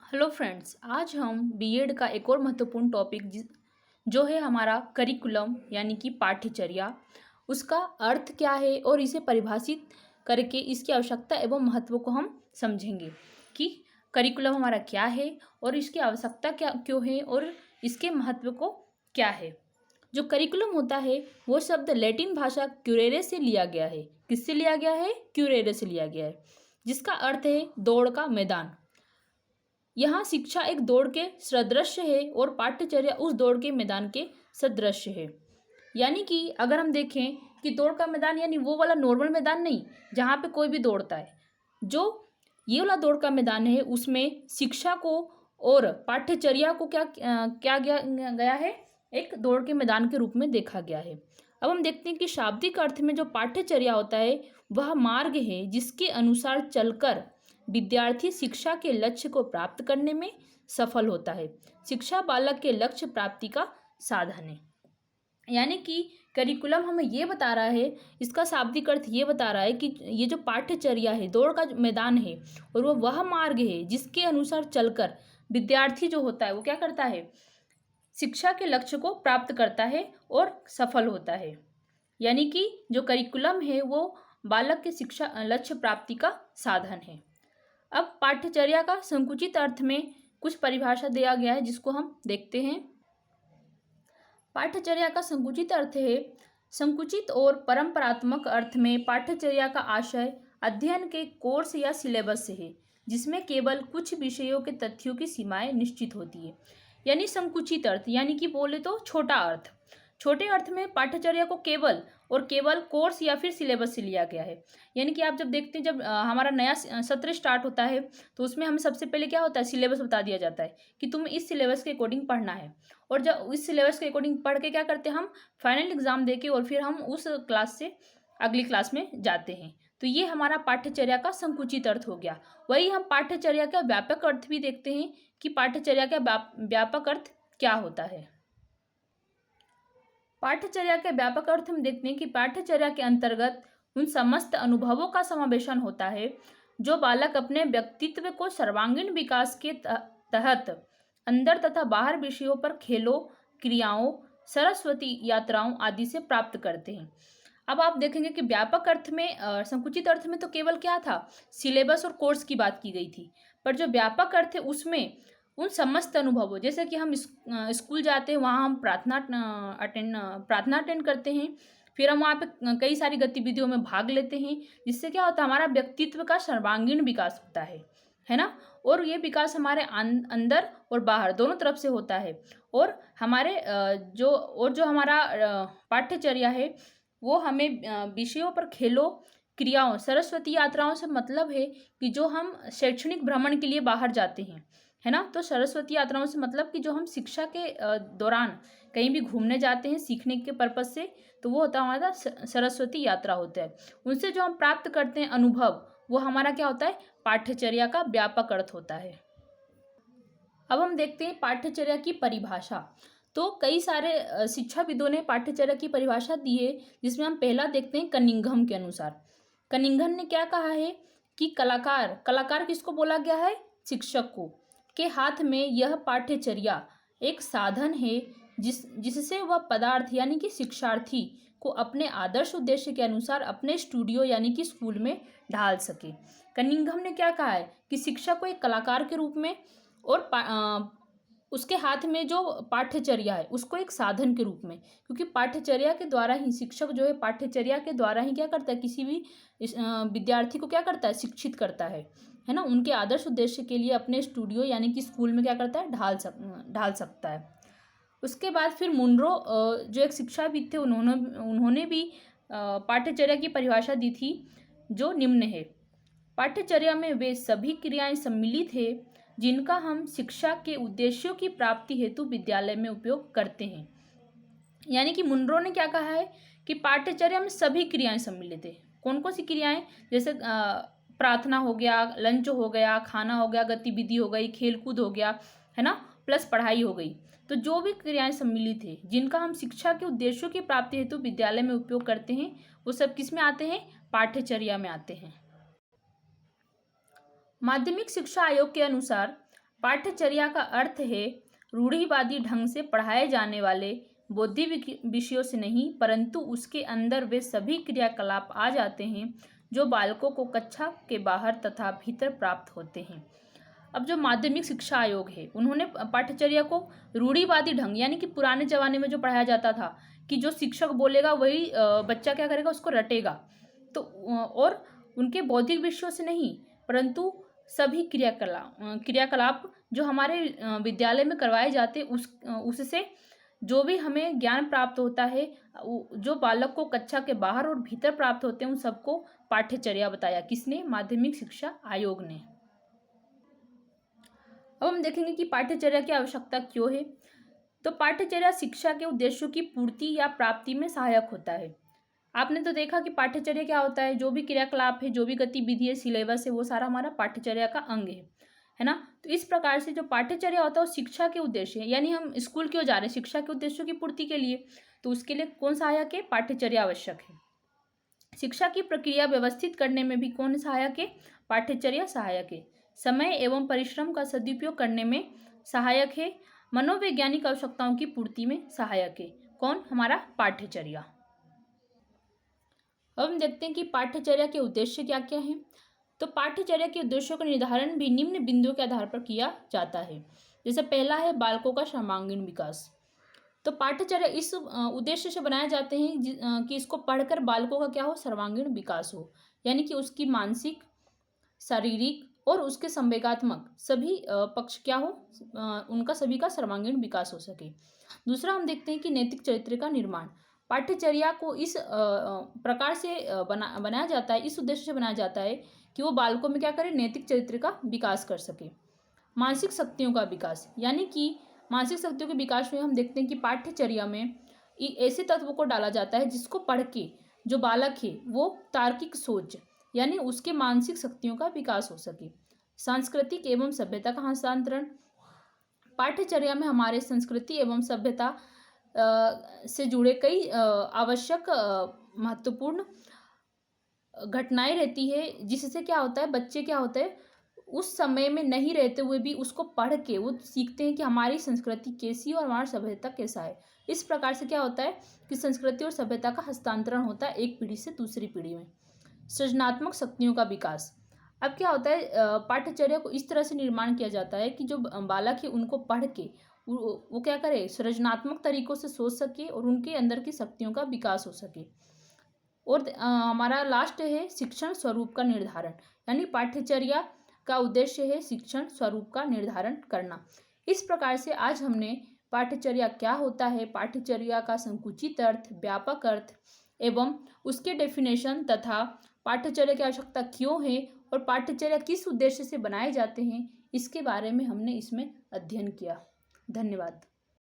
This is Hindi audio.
हेलो फ्रेंड्स, आज हम बीएड का एक और महत्वपूर्ण टॉपिक जो है हमारा करिकुलम यानी कि पाठ्यचर्या, उसका अर्थ क्या है और इसे परिभाषित करके इसकी आवश्यकता एवं महत्व को हम समझेंगे कि करिकुलम हमारा क्या है और इसकी आवश्यकता क्या क्यों है और इसके महत्व को क्या है। जो करिकुलम होता है वो शब्द लैटिन भाषा क्यूरेरे से लिया गया है। किससे लिया गया है? क्यूरेरे से लिया गया है, जिसका अर्थ है दौड़ का मैदान। यहाँ शिक्षा एक दौड़ के सदृश है और पाठ्यचर्या उस दौड़ के मैदान के सदृश है। यानी कि अगर हम देखें कि दौड़ का मैदान यानी वो वाला नॉर्मल मैदान नहीं जहाँ पे कोई भी दौड़ता है, जो ये वाला दौड़ का मैदान है उसमें शिक्षा को और पाठ्यचर्या को क्या गया है, एक दौड़ के मैदान के रूप में देखा गया है। अब हम देखते हैं कि शाब्दिक अर्थ में जो पाठ्यचर्या होता है वह मार्ग है जिसके अनुसार चलकर विद्यार्थी शिक्षा के लक्ष्य को प्राप्त करने में सफल होता है। शिक्षा बालक के लक्ष्य प्राप्ति का साधन है। यानी कि करिकुलम हमें ये बता रहा है, इसका शाब्दिक अर्थ ये बता रहा है कि ये जो पाठ्यचर्या है, दौड़ का मैदान है और वह मार्ग है जिसके अनुसार चलकर विद्यार्थी जो होता है वो क्या करता है, शिक्षा के लक्ष्य को प्राप्त करता है और सफल होता है। यानी कि जो करिकुलम है वो बालक के शिक्षा लक्ष्य प्राप्ति का साधन है। अब पाठ्यचर्या का संकुचित अर्थ में कुछ परिभाषा दिया गया है जिसको हम देखते हैं। पाठ्यचर्या का संकुचित अर्थ है, संकुचित और परंपरात्मक अर्थ में पाठ्यचर्या का आशय अध्ययन के कोर्स या सिलेबस से है जिसमें केवल कुछ विषयों के तथ्यों की सीमाएं निश्चित होती है। यानी संकुचित अर्थ यानी कि बोले तो छोटा अर्थ। छोटे अर्थ में पाठ्यचर्या को केवल और केवल कोर्स या फिर सिलेबस से लिया गया है। यानी कि आप जब देखते हैं, जब हमारा नया सत्र स्टार्ट होता है तो उसमें हमें सबसे पहले क्या होता है, सिलेबस बता दिया जाता है कि तुम्हें इस सिलेबस के अकॉर्डिंग पढ़ना है। और जब इस सिलेबस के अकॉर्डिंग पढ़ के क्या करते हैं, हम फाइनल एग्जाम दे के और फिर हम उस क्लास से अगली क्लास में जाते हैं। तो ये हमारा पाठ्यचर्या का संकुचित अर्थ हो गया। वही हम पाठ्यचर्या का व्यापक अर्थ भी देखते हैं कि पाठ्यचर्या का व्यापक अर्थ क्या होता है। पाठ्यचर्या के व्यापक अर्थ हम देखते हैं कि पाठ्यचर्या के अंतर्गत उन समस्त अनुभवों का समावेशन होता है जो बालक अपने व्यक्तित्व को सर्वांगीण विकास के तहत अंदर तथा बाहर विषयों पर खेलों, क्रियाओं, सरस्वती यात्राओं आदि से प्राप्त करते हैं। अब आप देखेंगे कि व्यापक अर्थ में संकुचित अर्थ में तो केवल क्या था, सिलेबस और कोर्स की बात की गई थी, पर जो व्यापक अर्थ है उसमें उन समस्त अनुभवों, जैसे कि हम स्कूल जाते हैं, वहाँ हम प्रार्थना अटेंड करते हैं, फिर हम वहाँ पे कई सारी गतिविधियों में भाग लेते हैं, जिससे क्या होता है, हमारा व्यक्तित्व का सर्वांगीण विकास होता है ना। और ये विकास हमारे अंदर और बाहर दोनों तरफ से होता है। और हमारे जो हमारा पाठ्यचर्या है वो हमें विषयों पर खेलों, क्रियाओं, सरस्वती यात्राओं से मतलब है कि जो हम शैक्षणिक भ्रमण के लिए बाहर जाते हैं, है ना। तो सरस्वती यात्राओं से मतलब कि जो हम शिक्षा के दौरान कहीं भी घूमने जाते हैं सीखने के पर्पज से, तो वो होता है हमारा सरस्वती यात्रा होता है। उनसे जो हम प्राप्त करते हैं अनुभव, वो हमारा क्या होता है, पाठ्यचर्या का व्यापक अर्थ होता है। अब हम देखते हैं पाठ्यचर्या की परिभाषा। तो कई सारे शिक्षाविदों ने पाठ्यचर्या की परिभाषा दी है, जिसमें हम पहला देखते हैं कनिंघम के अनुसार। कनिंघम ने क्या कहा है कि कलाकार किसको बोला गया है, शिक्षक को, के हाथ में यह पाठ्यचर्या एक साधन है जिससे वह पदार्थ यानी कि शिक्षार्थी को अपने आदर्श उद्देश्य के अनुसार अपने स्टूडियो यानी कि स्कूल में ढाल सके। कनिंघम ने क्या कहा है कि शिक्षक को एक कलाकार के रूप में और उसके हाथ में जो पाठ्यचर्या है उसको एक साधन के रूप में, क्योंकि पाठ्यचर्या के द्वारा ही शिक्षक जो है पाठ्यचर्या के द्वारा ही क्या करता है, किसी भी विद्यार्थी को क्या करता है, शिक्षित करता है ना। उनके आदर्श उद्देश्य के लिए अपने स्टूडियो यानी कि स्कूल में क्या करता है, ढाल सकता है। उसके बाद फिर मुनरो जो एक शिक्षाविद थे, उन्होंने भी पाठ्यचर्या की परिभाषा दी थी जो निम्न है। पाठ्यचर्या में वे सभी क्रियाएं सम्मिलित है जिनका हम शिक्षा के उद्देश्यों की प्राप्ति हेतु विद्यालय में उपयोग करते हैं। यानी कि मुनरो ने क्या कहा है कि पाठ्यचर्या में सभी क्रियाएं सम्मिलित है। कौन कौन सी क्रियाएं, जैसे प्रार्थना हो गया, लंच हो गया, खाना हो गया, गतिविधि हो गई, खेलकूद हो गया, है ना, प्लस पढ़ाई हो गई। तो जो भी क्रियाएं सम्मिलित है जिनका हम शिक्षा के उद्देश्यों की प्राप्ति हेतु विद्यालय में उपयोग करते हैं, वो सब किस में आते हैं, पाठ्यचर्या में आते हैं। माध्यमिक शिक्षा आयोग के अनुसार पाठ्यचर्या का अर्थ है रूढ़िवादी ढंग से पढ़ाए जाने वाले बौद्धिक विषयों से नहीं, परंतु उसके अंदर वे सभी क्रियाकलाप आ जाते हैं जो बालकों को कक्षा के बाहर तथा भीतर प्राप्त होते हैं। अब जो माध्यमिक शिक्षा आयोग है, उन्होंने पाठ्यचर्या को रूढ़िवादी ढंग यानी कि पुराने जमाने में जो पढ़ाया जाता था कि जो शिक्षक बोलेगा वही बच्चा क्या करेगा, उसको रटेगा, तो और उनके बौद्धिक विषयों से नहीं, परंतु सभी क्रियाकलाप जो हमारे विद्यालय में करवाए जाते उससे जो भी हमें ज्ञान प्राप्त होता है, जो बालक को कक्षा के बाहर और भीतर प्राप्त होते हैं, उन सबको पाठ्यचर्या बताया। किसने? माध्यमिक शिक्षा आयोग ने। अब हम देखेंगे कि पाठ्यचर्या की आवश्यकता क्यों है। तो पाठ्यचर्या शिक्षा के उद्देश्यों की पूर्ति या प्राप्ति में सहायक होता है। आपने तो देखा कि पाठ्यचर्या क्या होता है, जो भी क्रियाकलाप है, जो भी गतिविधि है, सिलेबस है, वो सारा हमारा पाठ्यचर्या का अंग है ना। तो इस प्रकार से जो पाठ्यचर्या होता है वो शिक्षा के उद्देश्य है, यानी हम स्कूल क्यों जा रहे हैं? शिक्षा के उद्देश्यों की पूर्ति के लिए। तो उसके लिए कौन सहायक है? पाठ्यचर्या आवश्यक है। शिक्षा की प्रक्रिया व्यवस्थित करने में भी कौन सहायक है? पाठ्यचर्या सहायक है। समय एवं परिश्रम का सदुपयोग करने में सहायक है। मनोवैज्ञानिक आवश्यकताओं की पूर्ति में सहायक है। कौन? हमारा पाठ्यचर्या। अब हम देखते हैं कि पाठ्यचर्या के उद्देश्य क्या क्या हैं। तो पाठ्यचर्या के उद्देश्यों का निर्धारण भी निम्न बिंदुओं के आधार पर किया जाता है। जैसे पहला है बालकों का सर्वांगीण विकास। तो पाठ्यचर्या इस उद्देश्य से बनाए जाते हैं कि इसको पढ़कर बालकों का क्या हो? सर्वांगीण विकास हो, यानी कि उसकी मानसिक, शारीरिक और उसके संवेगात्मक सभी पक्ष क्या हो, उनका सभी का सर्वांगीण विकास हो सके। दूसरा हम देखते हैं कि नैतिक चरित्र का निर्माण। पाठ्यचर्या को इस प्रकार से बनाया जाता है, इस उद्देश्य से बनाया जाता है कि वो बालकों में क्या करे? नैतिक चरित्र का विकास कर सके। मानसिक शक्तियों का विकास, यानी कि मानसिक शक्तियों के विकास में हम देखते हैं कि पाठ्यचर्या में ऐसे तत्वों को डाला जाता है जिसको पढ़ के जो बालक है वो तार्किक सोच यानी उसके मानसिक शक्तियों का विकास हो सके। सांस्कृतिक एवं सभ्यता का हस्तांतरण। पाठ्यचर्या में हमारे संस्कृति एवं सभ्यता से जुड़े कई आवश्यक महत्वपूर्ण घटनाएं रहती है, जिससे क्या होता है, बच्चे क्या होते हैं उस समय में नहीं रहते हुए भी उसको पढ़ के वो सीखते हैं कि हमारी संस्कृति कैसी है और हमारा सभ्यता कैसा है। इस प्रकार से क्या होता है कि संस्कृति और सभ्यता का हस्तांतरण होता है एक पीढ़ी से दूसरी पीढ़ी में। सृजनात्मक शक्तियों का विकास। अब क्या होता है, पाठ्यचर्या को इस तरह से निर्माण किया जाता है कि जो बालक है उनको पढ़ के वो क्या करे? सृजनात्मक तरीकों से सोच सके और उनके अंदर की शक्तियों का विकास हो सके। और हमारा लास्ट है शिक्षण स्वरूप का निर्धारण, यानी पाठ्यचर्या का उद्देश्य है शिक्षण स्वरूप का निर्धारण करना। इस प्रकार से आज हमने पाठ्यचर्या क्या होता है, पाठ्यचर्या का संकुचित अर्थ, व्यापक अर्थ एवं उसके डेफिनेशन तथा पाठ्यचर्या की आवश्यकता क्यों है और पाठ्यचर्या किस उद्देश्य से बनाए जाते हैं, इसके बारे में हमने इसमें अध्ययन किया। धन्यवाद।